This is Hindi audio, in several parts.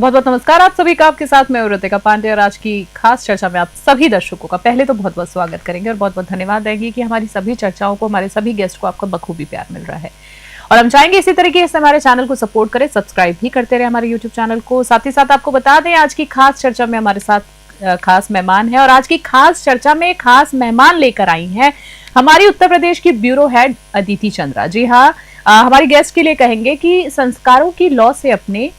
बहुत बहुत नमस्कार आप सभी का। आपके साथ मैं ऋतिका पांडे और आज की खास चर्चा में आप सभी दर्शकों का पहले तो बहुत बहुत स्वागत करेंगे और बहुत बहुत धन्यवाद देंगे कि हमारी सभी चर्चाओं को, हमारे सभी गेस्ट को आपका बखूबी प्यार मिल रहा है। और हम चाहेंगे इसी तरीके से हमारे चैनल को सपोर्ट करें, सब्सक्राइब भी करते रहे हमारे यूट्यूब चैनल को। साथ ही साथ आपको बता दें आज की खास चर्चा में हमारे साथ खास मेहमान है और आज की खास चर्चा में खास मेहमान लेकर आई हैं हमारी उत्तर प्रदेश की ब्यूरो हेड अदिति चंद्रा। जी हाँ, हमारी गेस्ट के लिए कहेंगे कि संस्कारों की लौ से अपने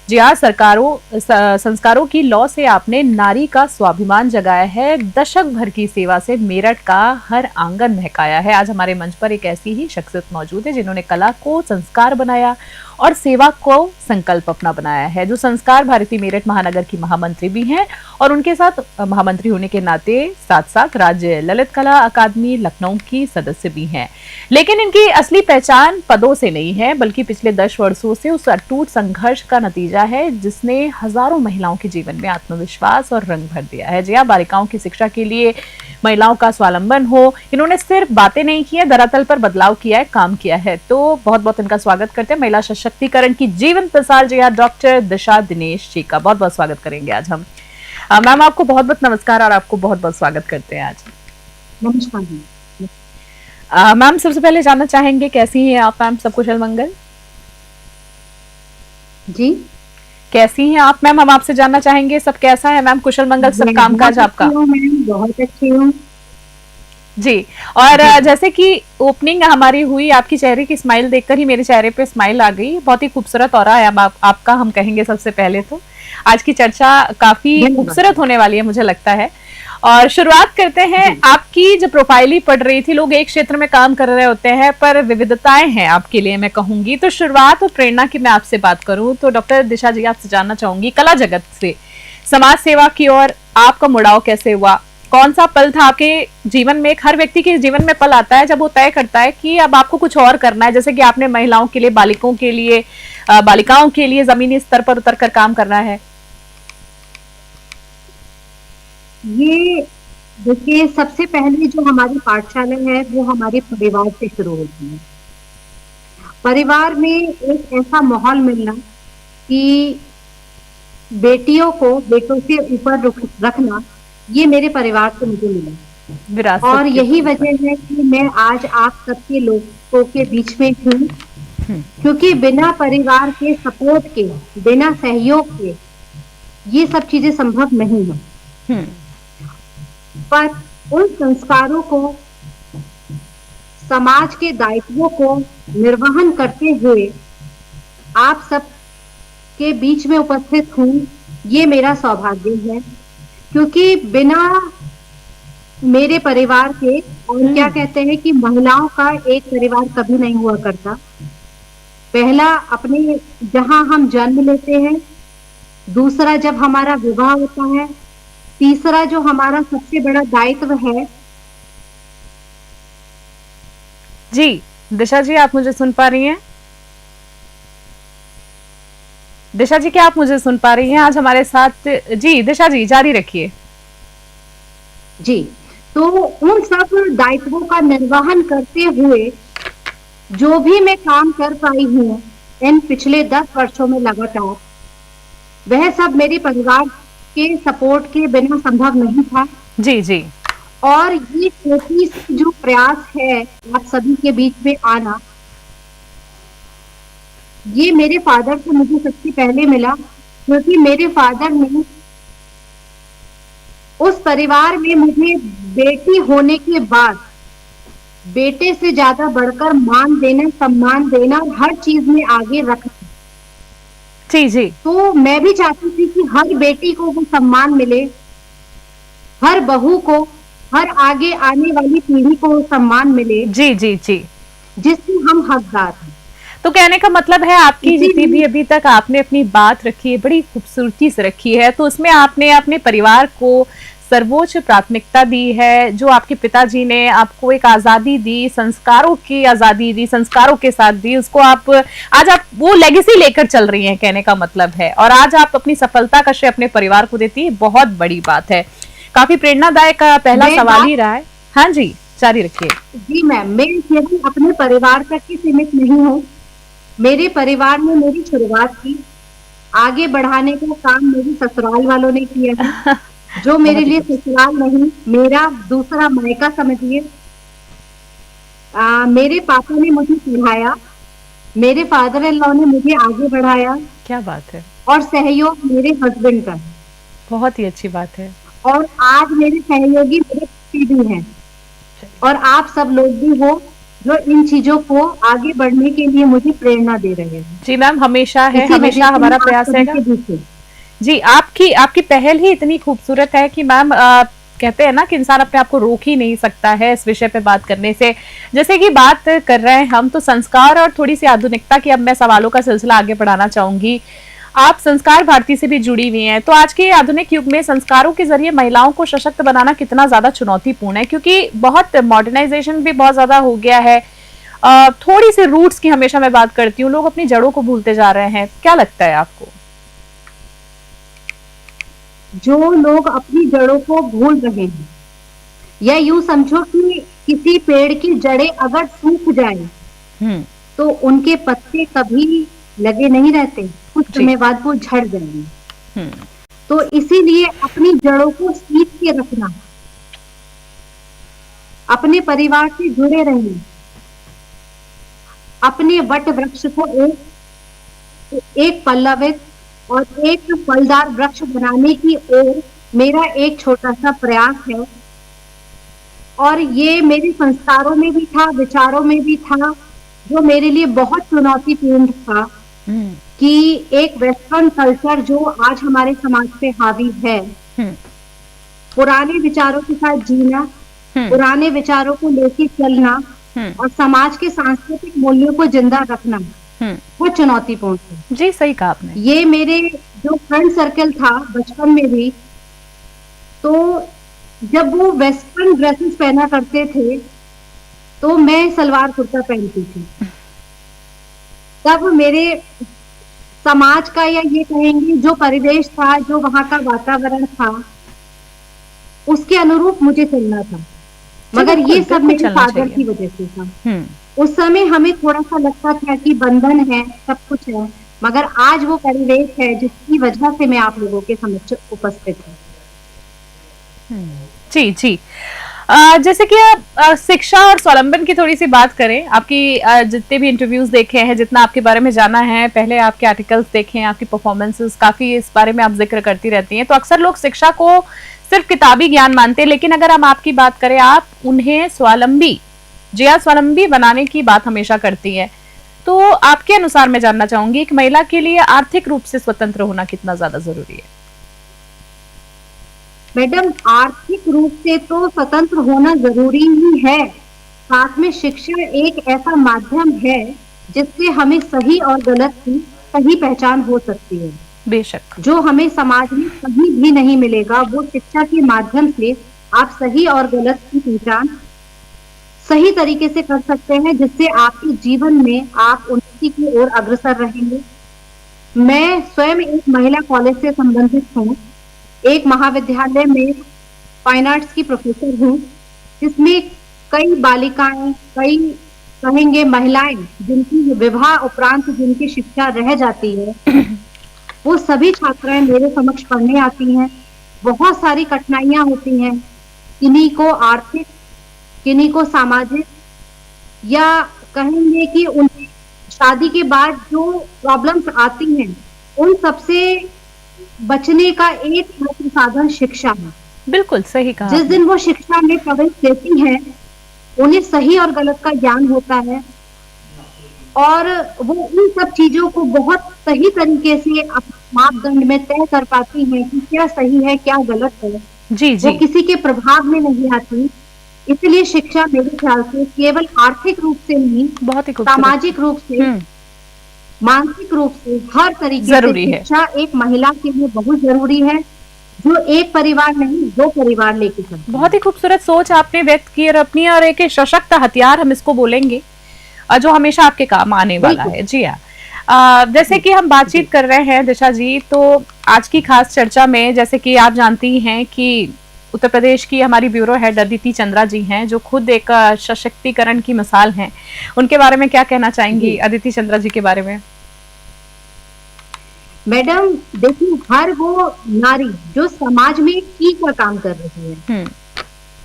संस्कारों की लौ से आपने नारी का स्वाभिमान जगाया है। दशक भर की सेवा से मेरठ का हर आंगन महकाया है। आज हमारे मंच पर एक ऐसी ही शख्सियत मौजूद है जिन्होंने कला को संस्कार बनाया और सेवा को संकल्प अपना बनाया है, जो संस्कार भारती मेरठ महानगर की महामंत्री भी हैं और उनके साथ महामंत्री होने के नाते साथ साथ राज्य ललित कला अकादमी लखनऊ की सदस्य भी हैं। लेकिन इनकी असली पहचान पदों से नहीं है, बल्कि पिछले 10 वर्षों से उस अटूट संघर्ष का नतीजा है जिसने हजारों महिलाओं के जीवन में आत्मविश्वास और रंग भर दिया है। जी हाँ, बालिकाओं की शिक्षा के लिए, महिलाओं का स्वावलंबन हो, इन्होंने सिर्फ बातें नहीं की है, धरातल पर बदलाव किया है, काम किया है। तो बहुत बहुत इनका स्वागत करते हैं महिला सशक्तिकरण की जीवंत मिसाल जी हाँ डॉक्टर दिशा दिनेश जी का बहुत बहुत स्वागत करेंगे आज हम। मैम आपको बहुत बहुत नमस्कार और आपको बहुत बहुत स्वागत करते हैं आज। नमस्कार मैम, सबसे पहले जानना चाहेंगे कैसी हैं आप मैम? सब कुशल मंगल जी? कैसी हैं आप मैम? हम आपसे जानना चाहेंगे सब कैसा है मैम, कुशल मंगल, सब कामकाज आपका? बहुत अच्छी हूँ जी। और जैसे कि ओपनिंग हमारी हुई, आपकी चेहरे की स्माइल देखकर ही मेरे चेहरे पे स्माइल आ गई। बहुत ही खूबसूरत ऑरा है आपका, हम कहेंगे सबसे पहले तो। आज की चर्चा काफी खूबसूरत होने वाली है मुझे लगता है। और शुरुआत करते हैं, आपकी जो प्रोफाइल ही पढ़ रही थी, लोग एक क्षेत्र में काम कर रहे होते हैं पर विविधताएं हैं आपके लिए, मैं कहूंगी। तो शुरुआत और प्रेरणा की मैं आपसे बात करूं तो डॉक्टर दिशा जी आपसे जानना चाहूंगी, कला जगत से समाज सेवा की ओर आपका मुड़ाव कैसे हुआ? कौन सा पल था आपके जीवन में? हर व्यक्ति के जीवन में पल आता है जब वो तय करता है कि अब आपको कुछ और करना है, जैसे कि आपने महिलाओं के लिए, बालिकाओं के लिए जमीनी स्तर पर उतर कर काम करना है। ये देखिए, सबसे पहले जो हमारी पाठशाला है वो हमारे परिवार से शुरू होती है। परिवार में एक ऐसा माहौल मिलना कि बेटियों को बेटों से ऊपर रखना, ये मेरे परिवार से मुझे मिला और यही वजह है कि मैं आज आप सबके लोगों के बीच में हूँ, क्योंकि बिना परिवार के सपोर्ट के, बिना सहयोग के ये सब चीजें संभव नहीं है। पर उन संस्कारों को, समाज के दायित्वों को निर्वहन करते हुए आप सब के बीच में उपस्थित हूँ, ये मेरा सौभाग्य है। क्योंकि बिना मेरे परिवार के, और क्या कहते हैं कि महिलाओं का एक परिवार कभी नहीं हुआ करता। पहला अपने जहां हम जन्म लेते हैं, दूसरा जब हमारा विवाह होता है, तीसरा जो हमारा सबसे बड़ा दायित्व है। जी दिशा जी, आप मुझे सुन पा रही हैं? दिशा जी, क्या आप मुझे सुन पा रही हैं? आज हमारे साथ जी दिशा जी जारी रखिए। जी, तो उन सब दायित्वों का निर्वहन करते हुए जो भी मैं काम कर पाई हूँ इन पिछले 10 वर्षों में लगातार, वह सब मेरे परिवार के सपोर्ट के बिना संभव नहीं था। जी जी। और ये छोटी सी जो प्रयास है आप सभी के बीच में आना, ये मेरे फादर से मुझे सबसे पहले मिला, क्योंकि मेरे फादर ने उस परिवार में मुझे बेटी होने के बाद बेटे से ज्यादा बढ़कर मान देना, सम्मान देना और हर चीज में आगे रखना। जी जी। तो मैं भी चाहती थी कि हर बेटी को वो सम्मान मिले, हर बहू को, हर आगे आने वाली पीढ़ी को वो सम्मान मिले। जी जी जी, जिससे हम हकदार हैं। तो कहने का मतलब है आपकी जितनी भी अभी तक आपने अपनी बात रखी है, बड़ी खूबसूरती से रखी है, तो उसमें आपने अपने परिवार को सर्वोच्च प्राथमिकता दी है। जो आपके पिताजी ने आपको एक आजादी दी, संस्कारों की आजादी दी, संस्कारों के साथ दी, उसको आज आप वो लेगेसी लेकर चल रही हैं, कहने का मतलब है। और आज आप अपनी सफलता का श्रेय अपने परिवार को देती है, बहुत बड़ी बात है। काफी प्रेरणादायक पहला सवाल ही रहा है। हाँ जी, जारी रखिए। जी मैम, मैं केवल अपने परिवार तक ही सीमित नहीं हूँ। मेरे परिवार ने मेरी शुरुआत की, आगे बढ़ाने का काम मेरे ससुराल वालों ने किया है, जो मेरे बहुत ही लिए खूबसूरत। ससुराल नहीं, मेरा दूसरा मायका समझिए। मेरे पापा ने मुझे पढ़ाया, मेरे फादर इन लॉ ने मुझे आगे बढ़ाया, क्या बात है। और सहयोग मेरे हस्बैंड का है। बहुत ही अच्छी बात है। और आज मेरे सहयोगी मेरे पति भी हैं, और आप सब लोग भी हो जो इन चीजों को आगे बढ़ने के लिए मुझे प्रेरणा दे रहे हैं। जी मैम, हमेशा है, इसी वजह हमेशा से मैं हमारा आप प्रयास सभी रहेगा। के बीच हूँ। जी, आपकी आपकी पहल ही इतनी खूबसूरत है कि मैम कहते हैं ना कि इंसान अपने आप को रोक ही नहीं सकता है इस विषय पे बात करने से। जैसे कि बात कर रहे हैं हम, तो संस्कार और थोड़ी सी आधुनिकता की अब मैं सवालों का सिलसिला आगे बढ़ाना चाहूंगी। आप संस्कार भारती से भी जुड़ी हुई हैं, तो आज के आधुनिक युग में संस्कारों के जरिए महिलाओं को सशक्त बनाना कितना ज्यादा चुनौतीपूर्ण है, क्योंकि बहुत मॉडर्नाइजेशन भी बहुत ज्यादा हो गया है। थोड़ी सी रूट्स की हमेशा मैं बात करती हूँ, लोग अपनी जड़ों को भूलते जा रहे हैं, क्या लगता है आपको? जो लोग अपनी जड़ों को भूल रहे हैं, या यूं समझो कि किसी पेड़ की जड़ें अगर सूख जाए हम्म। तो उनके पत्ते कभी लगे नहीं रहते, कुछ जी। समय बाद वो झड़ जाएंगे। हम्म। तो इसीलिए अपनी जड़ों को सींच के रखना, अपने परिवार से जुड़े रहना, अपने वट वृक्ष को एक पल्लवित और एक फलदार वृक्ष बनाने की ओर मेरा एक छोटा सा प्रयास है। और ये मेरे संस्कारों में भी था, विचारों में भी था, जो मेरे लिए बहुत चुनौतीपूर्ण था हम्म। कि एक वेस्टर्न कल्चर जो आज हमारे समाज पे हावी है, हम्म। पुराने विचारों के साथ जीना, हम्म। पुराने विचारों को लेके चलना, हम्म। और समाज के सांस्कृतिक मूल्यों को जिंदा रखना, हम्म। वो चुनौतीपूर्ण था। जी, सही कहा आपने। ये मेरे जो फ्रेंड सर्कल था बचपन में भी, तो जब वो वेस्टर्न ड्रेसेस पहना करते थे तो मैं सलवार कुर्ता पहनती थी। तब मेरे समाज का, या ये कहेंगे जो परिवेश था, जो वहां का वातावरण था, उसके अनुरूप मुझे चलना था। जी मगर बिल्कुल, ये सब बिल्कुल मेरे चलना फादर चाहिए। की वजह से था। हम्म। उस समय हमें थोड़ा सा लगता था कि बंधन है, सब कुछ है, मगर आज वो परिवेश है जिसकी वजह से मैं आप लोगों के समक्ष उपस्थित हूँ। जी जी। जैसे कि आप शिक्षा और स्वावलंबन की थोड़ी सी बात करें, आपकी जितने भी इंटरव्यूज देखे हैं, जितना आपके बारे में जाना है, पहले आपके आर्टिकल्स देखे हैं, आपकी परफॉर्मेंसेस काफी इस बारे में आप जिक्र करती रहती हैं, तो अक्सर लोग शिक्षा को सिर्फ किताबी ज्ञान मानते हैं, लेकिन अगर हम आपकी बात करें, आप उन्हें स्वावलंबी, जिया स्वावलंबी बनाने की बात हमेशा करती है। तो आपके अनुसार मैं जानना चाहूंगी, एक महिला के लिए आर्थिक रूप से स्वतंत्र होना कितना ज्यादा जरूरी है? मैडम, आर्थिक रूप से तो स्वतंत्र होना जरूरी ही है, साथ में शिक्षा एक ऐसा माध्यम है जिससे हमें सही और गलत की सही पहचान हो सकती है। बेशक। जो हमें समाज में कहीं भी नहीं मिलेगा, वो शिक्षा के माध्यम से आप सही और गलत की पहचान सही तरीके से कर सकते हैं, जिससे आपके जीवन में आप उन्नति की ओर अग्रसर रहेंगे। मैं स्वयं एक महिला कॉलेज से संबंधित हूँ, एक महाविद्यालय में फाइन आर्ट्स की प्रोफेसर हूँ, जिसमें कई बालिकाएं, कई कहेंगे महिलाएं, जिनकी विवाह उपरांत जिनकी शिक्षा रह जाती है, वो सभी छात्राएं मेरे समक्ष पढ़ने आती हैं। बहुत सारी कठिनाइयां होती हैं, किन्हीं को आर्थिक, किन्हीं को सामाजिक, या कहेंगे कि उन शादी के बाद जो प्रॉब्लम्स आती हैं, उन सबसे बचने का एकमात्र साधन शिक्षा है। बिल्कुल सही कहा जिस आपने। दिन वो शिक्षा में प्रवेश लेती हैं, उन्हें सही और गलत का ज्ञान होता है, और वो उन सब चीजों को बहुत सही तरीके से मापदंड में तय कर पाती हैं कि क्या सही है, क्या गलत है। जी वो जी। किसी के प्रभाव में नहीं आती। इसलिए शिक्षा मेरे ख्याल से केवल आर्थिक रूप से नहीं, बहुत ही खूबसूरत। सामाजिक रूप से, मानसिक रूप से, हर तरीके से जरूरी है। शिक्षा एक महिला के लिए बहुत जरूरी है, जो एक परिवार नहीं, दो परिवार लेके चलती है। बहुत ही खूबसूरत सोच आपने व्यक्त की, और अपनी, और एक सशक्त हथियार हम इसको बोलेंगे, जो हमेशा आपके काम आने वाला बिल्कुल। है। जी हाँ। जैसे कि हम बातचीत कर रहे हैं दिशा जी, तो आज की खास चर्चा में, जैसे कि आप जानती हैं कि उत्तर प्रदेश की हमारी ब्यूरो हेड अदिति चंद्रा जी हैं, जो खुद एक सशक्तिकरण की मिसाल हैं। उनके बारे में क्या कहना चाहेंगी, जी। अदिति चंद्रा जी के बारे में? मैडम देखिए, हर वो नारी जो समाज में की का काम कर रही है, हम्म।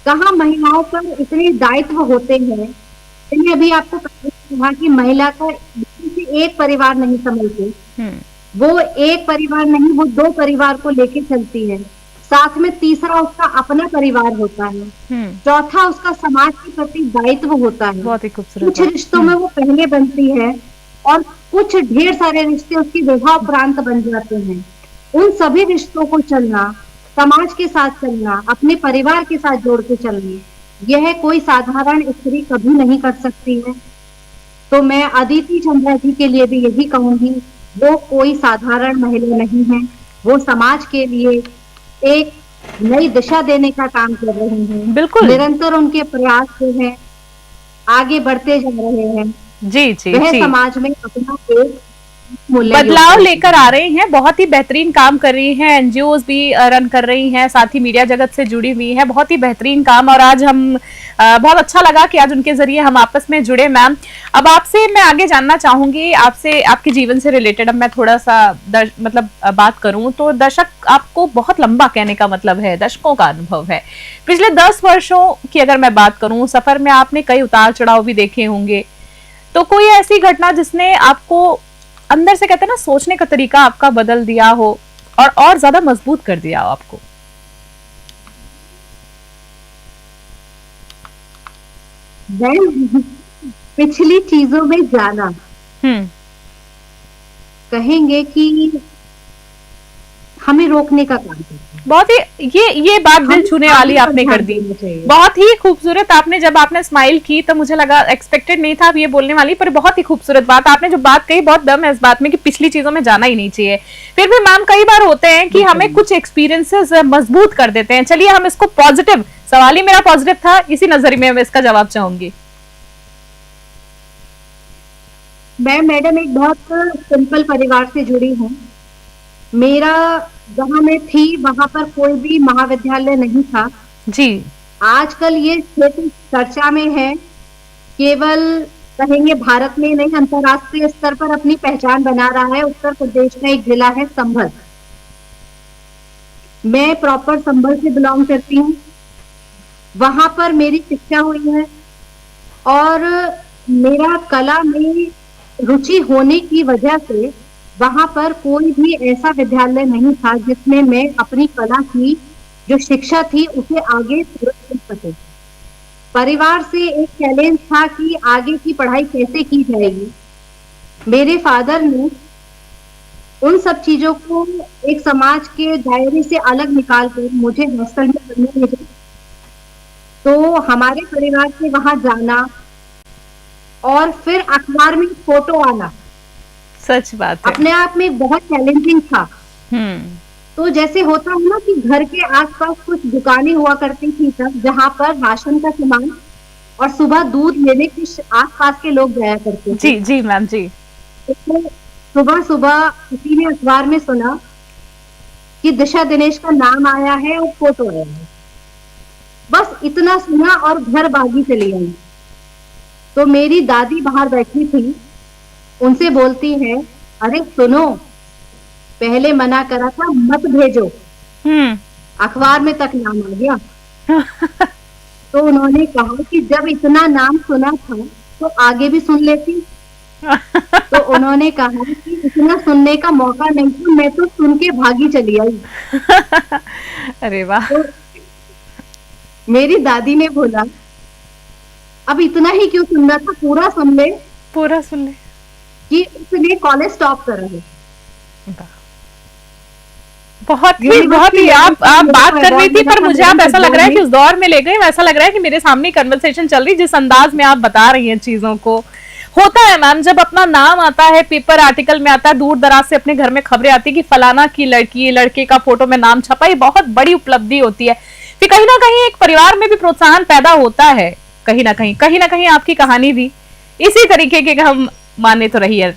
कहाँ महिलाओं पर इतने दायित्व होते हैं। मैंने अभी आपको पहले कहा कि महिला का किसी एक परिवार नहीं संभलते, हम्म। वो एक परिवार नहीं, वो दो परिवार को लेके चलती है। साथ में तीसरा उसका अपना परिवार होता है। हम्म। चौथा उसका समाज के प्रति दायित्व होता है। बहुत ही खूबसूरत कुछ बात। रिश्तों में वो पहले बनती है और कुछ ढेर सारे रिश्ते उसके विवाह उपरांत बन जाते हैं। उन सभी रिश्तों को चलना, समाज के साथ चलना, अपने परिवार के साथ जोड़ के चलना, यह कोई साधारण स्त्री कभी नहीं कर सकती है। तो मैं अदिति चंद्रा जी के लिए भी यही कहूंगी, वो कोई साधारण महिला नहीं है। वो समाज के लिए एक नई दिशा देने का काम कर रही हैं। बिल्कुल। निरंतर उनके प्रयास जो है आगे बढ़ते जा रहे हैं। जी जी वह जी। समाज में अपना एक मूल्य बदलाव योगदान लेकर आ रही हैं, बहुत ही बेहतरीन काम कर रही हैं, एनजीओज भी रन कर रही हैं, साथ ही मीडिया जगत से जुड़ी हुई हैं, बहुत ही बेहतरीन काम। और आज हम बहुत अच्छा लगा कि आज उनके जरिए हम आपस में जुड़े। मैम, अब आपसे मैं आगे जानना चाहूंगी, आपसे आपके जीवन से रिलेटेड अब मैं थोड़ा सा बात करूं तो दशक आपको बहुत लंबा कहने का मतलब है, दशकों का अनुभव है। पिछले 10 वर्षों की अगर मैं बात करूं, सफर में आपने कई उतार चढ़ाव भी देखे होंगे, तो कोई ऐसी घटना जिसने आपको अंदर से कहते हैं ना सोचने का तरीका आपका बदल दिया हो और ज्यादा मजबूत कर दिया हो आपको? मैं पिछली चीजों में जाना, कहेंगे कि हमें रोकने का काम करता है। बहुत ही ये बात दिल हमें छूने आगे वाली पर आपने कर ध्यान दी। देना चाहिए। बहुत ही खूबसूरत। आपने जब आपने स्माइल की तो मुझे लगा, एक्सपेक्टेड नहीं था आप ये बोलने वाली, पर बहुत ही खूबसूरत बात आपने जो बात कही, बहुत दम है इस बात में कि पिछली चीजों में जाना ही नहीं चाहिए। फिर भी मैम कई बार होते हैं कि हमें कुछ एक्सपीरियंसेस मजबूत कर देते हैं। चलिए हम इसको पॉजिटिव, सवाल ही मेरा पॉजिटिव था, इसी नजरिए में मैं इसका जवाब चाहूंगी। मैं मैडम एक बहुत सिंपल परिवार से जुड़ी हूँ। मेरा जहाँ मैं थी वहां पर कोई भी महाविद्यालय नहीं था। जी। आजकल ये क्षेत्र चर्चा में है, केवल कहेंगे भारत में नहीं, अंतर्राष्ट्रीय स्तर पर अपनी पहचान बना रहा है। उत्तर प्रदेश का एक जिला है संभल। मैं प्रॉपर संभल से बिलोंग करती हूँ। वहां पर मेरी शिक्षा हुई है और मेरा कला में रुचि होने की वजह से वहां पर कोई भी ऐसा विद्यालय नहीं था जिसमें मैं अपनी कला की जो शिक्षा थी उसे आगे पूरा कर सके। परिवार से एक चैलेंज था कि आगे की पढ़ाई कैसे की जाएगी। मेरे फादर ने उन सब चीजों को एक समाज के दायरे से अलग निकाल कर मुझे हॉस्टल में पढ़ने भेजा। तो हमारे परिवार से वहां जाना और फिर अखबार में फोटो आना, सच बात है। अपने आप में बहुत चैलेंजिंग था। हम्म। तो जैसे होता है ना कि घर के आसपास कुछ दुकानें हुआ करती थी तब, जहाँ पर राशन का सामान और सुबह दूध लेने के आसपास के लोग जाया करते थे। जी जी मैम जी। तो सुबह सुबह किसी ने अखबार में सुना कि दिशा दिनेश का नाम आया है और फोटो आया है। बस इतना सुना और घर भागी चली आई। तो मेरी दादी बाहर बैठी थी, उनसे बोलती है, अरे सुनो, पहले मना करा था मत भेजो, अखबार में तक नाम आ गया। तो उन्होंने कहा कि जब इतना नाम सुना था तो आगे भी सुन लेती। तो उन्होंने कहा कि इतना सुनने का मौका नहीं था, मैं तो सुन के भागी चली आई। अरे वाह। तो मेरी दादी ने बोला, अब इतना ही क्यों सुनना था, पूरा सुन ले। पूरा सुन ले। कि उसने कॉलेज स्टॉप कर रहे। बहुत ही आप बात कर रही थी, पर मुझे आप ऐसा लग रहा है कि उस दौर में ले गए। ऐसा लग रहा है कि मेरे सामने कन्वर्सेशन चल रही, जिस अंदाज में आप बता रही हैं चीजों को। होता है मैम, जब अपना नाम आता है, पेपर आर्टिकल में आता है, दूर दराज से अपने घर में खबरें आती है कि फलाना की लड़की, लड़के का फोटो में नाम छपा, ये बहुत बड़ी उपलब्धि होती है। फिर कहीं ना कहीं एक परिवार में भी प्रोत्साहन पैदा होता है, कहीं ना कहीं आपकी कहानी भी इसी तरीके के हम माने तो रही है।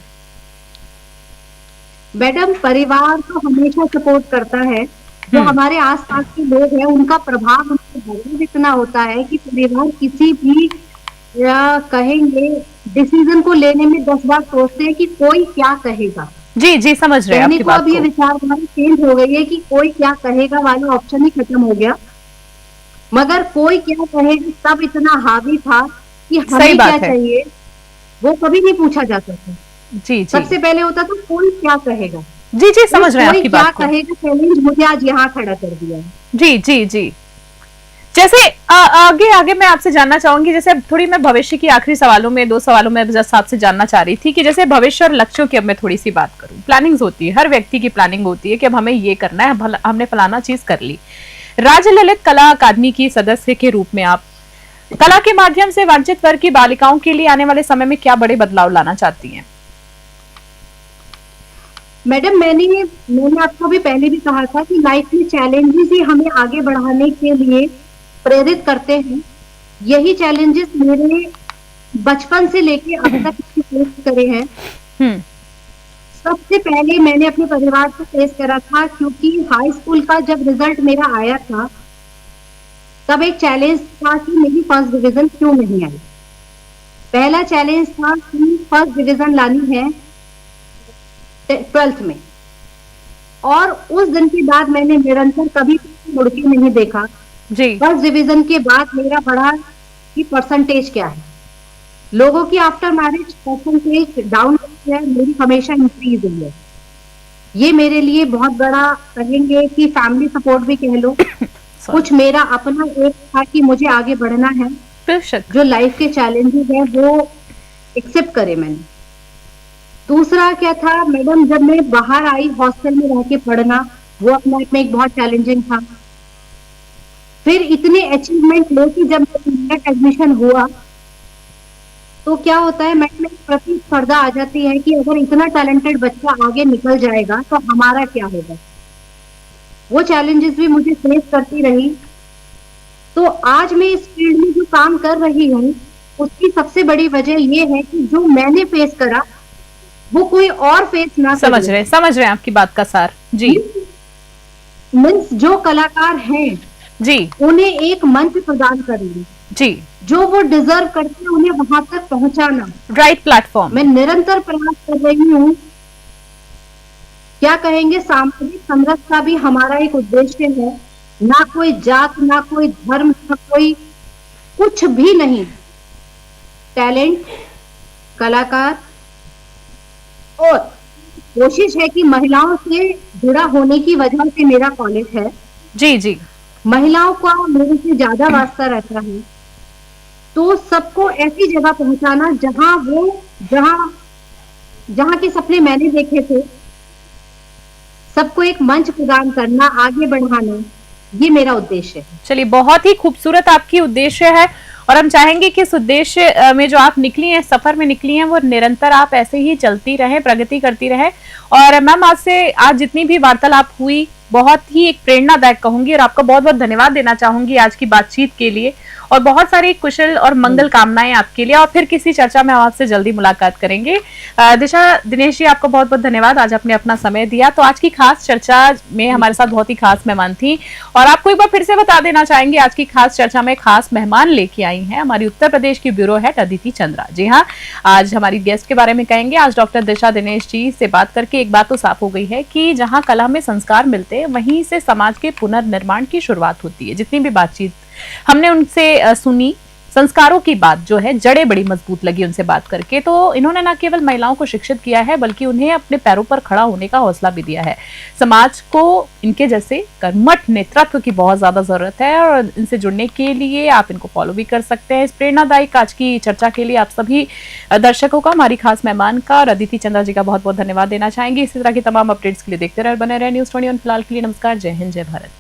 मैडम, परिवार तो हमेशा सपोर्ट करता है। जो हमारे आसपास के लोग हैं उनका प्रभाव उनके घर इतना होता है कि परिवार किसी भी या कहेंगे डिसीजन को लेने में 10 बार सोचते हैं कि कोई क्या कहेगा। जी जी, समझ रहे हैं कहने आपकी को बात अब ये को। विचारधारा चेंज हो गई है कि कोई क्या कहेगा वाला ऑप्शन ही खत्म हो गया। मगर कोई क्या कहेगा तब इतना हावी था कि सही हमें क्या बात है। चाहिए वो कभी नहीं पूछा जाता था। जी जी सबसे पहले होता था कोई क्या कहेगा। जी जी, उस समझ रहे हैं कोई आपकी क्या बात को। कहेगा चैलेंज मुझे आज यहाँ खड़ा कर दिया है। जी जी जी। जैसे आगे आगे मैं आपसे जानना चाहूंगी, जैसे अब थोड़ी मैं भविष्य की आखिरी सवालों में, दो सवालों में जस्ट आपसे जानना चाह रही थी कि जैसे भविष्य और लक्ष्यों की अब मैं थोड़ी सी बात करूं। प्लानिंग्स होती है, हर व्यक्ति की प्लानिंग होती है कि अब हमें ये करना है, हमने फलाना चीज कर ली। राज्य ललित कला अकादमी की सदस्य के रूप में आप कला के माध्यम से वंचित वर्ग की बालिकाओं के लिए आने वाले समय में क्या बड़े बदलाव लाना चाहती हैं? मैडम मैंने आपको भी पहले भी कहा था कि लाइफ में चैलेंजेस ही हमें आगे बढ़ाने के लिए प्रेरित करते हैं। यही चैलेंजेस मेरे बचपन से लेके अब तक फेस करे हैं। हम्म। सबसे पहले मैंने अपने परिवार को फेस करा था क्योंकि हाई स्कूल का जब रिजल्ट मेरा आया था तब एक चैलेंज था कि मेरी फर्स्ट डिवीजन क्यों नहीं आई। पहला चैलेंज था कि फर्स्ट डिवीजन लानी है 12th में। और उस दिन के बाद मैंने निरंतर कभी मुड़ के नहीं देखा। जी फर्स्ट डिवीजन के बाद मेरा बढ़ा कि परसेंटेज क्या है। लोगों की आफ्टर मैरिज परसेंटेज डाउन है, मेरी हमेशा इंक्रीज हुई है। ये मेरे लिए बहुत बड़ा कहेंगे कि फैमिली सपोर्ट भी कह लो। सॉरी। कुछ मेरा अपना एक था कि मुझे आगे बढ़ना है, बेशक। जो लाइफ के चैलेंजेस है वो एक्सेप्ट करे मैंने। दूसरा क्या था मैडम, जब मैं बाहर आई हॉस्टल में रह के पढ़ना, वो अपने आप में एक बहुत चैलेंजिंग था। फिर इतने अचीवमेंट लेके जब मेरा एडमिशन हुआ तो क्या होता है मैडम, एक प्रतिस्पर्धा आ जाती है कि अगर इतना टैलेंटेड बच्चा आगे निकल जाएगा तो हमारा क्या होगा। वो चैलेंजेस भी मुझे फेस करती रही। तो आज मैं इस फील्ड में जो काम कर रही हूँ उसकी सबसे बड़ी वजह ये है कि जो मैंने फेस करा वो कोई और फेस ना करे। समझ रहे हैं आपकी बात का सार। जी मीन्स जो कलाकार हैं जी उन्हें एक मंच प्रदान करना, जी। जो वो डिजर्व करते हैं उन्हें वहां तक पहुंचाना। Right platform. मैं निरंतर प्रयास कर रही हूँ। क्या कहेंगे, सामाजिक समरसता भी हमारा एक उद्देश्य है। ना कोई जात, ना कोई धर्म, ना कोई कुछ भी नहीं। टैलेंट, कलाकार, और कोशिश है कि महिलाओं से जुड़ा होने की वजह से मेरा कॉलेज है। जी जी महिलाओं का मेरे से ज्यादा वास्ता रहता है। तो सबको ऐसी जगह पहुंचाना जहां जहां के सपने मैंने देखे थे, सबको एक मंच प्रदान करना, आगे बढ़ाना, ये मेरा उद्देश्य है। चलिए, बहुत ही खूबसूरत आपकी उद्देश्य है और हम चाहेंगे कि इस उद्देश्य में जो आप निकली हैं, सफर में निकली हैं, वो निरंतर आप ऐसे ही चलती रहें, प्रगति करती रहें। और मैम, आज जितनी भी वार्तालाप हुई बहुत ही एक प्रेरणादायक कहूंगी और आपका बहुत बहुत धन्यवाद देना चाहूंगी आज की बातचीत के लिए। और बहुत सारी कुशल और मंगल कामनाएं आपके लिए, और फिर किसी चर्चा में हम आपसे जल्दी मुलाकात करेंगे। दिशा दिनेश जी, आपको बहुत बहुत धन्यवाद, आज आपने अपना समय दिया। तो आज की खास चर्चा में हमारे साथ बहुत ही खास मेहमान थी, और आपको एक बार फिर से बता देना चाहेंगे आज की खास चर्चा में खास मेहमान लेके आई हैं हमारी उत्तर प्रदेश की ब्यूरो हेड अदिति चंद्रा। जी हाँ, आज हमारी गेस्ट के बारे में कहेंगे। आज डॉक्टर दिशा दिनेश जी से बात करके एक बात तो साफ हो गई है कि जहां कला में संस्कार मिलते हैं वहीं से समाज के पुनर्निर्माण की शुरुआत होती है। जितनी भी बातचीत हमने उनसे सुनी, संस्कारों की बात जो है, जड़ें बड़ी मजबूत लगी उनसे बात करके। तो इन्होंने न केवल महिलाओं को शिक्षित किया है बल्कि उन्हें अपने पैरों पर खड़ा होने का हौसला भी दिया है। समाज को इनके जैसे कर्मठ नेतृत्व की बहुत ज्यादा जरूरत है, और इनसे जुड़ने के लिए आप इनको फॉलो भी कर सकते हैं। इस प्रेरणादायक आज की चर्चा के लिए आप सभी दर्शकों का, हमारी खास मेहमान का और अदिति चंद्रा जी का बहुत बहुत धन्यवाद देना चाहेंगे। इसी तरह की तमाम अपडेट्स के लिए देखते रहे, बने रहे न्यूज़ 21। फिलहाल के लिए नमस्कार, जय हिंद, जय भारत।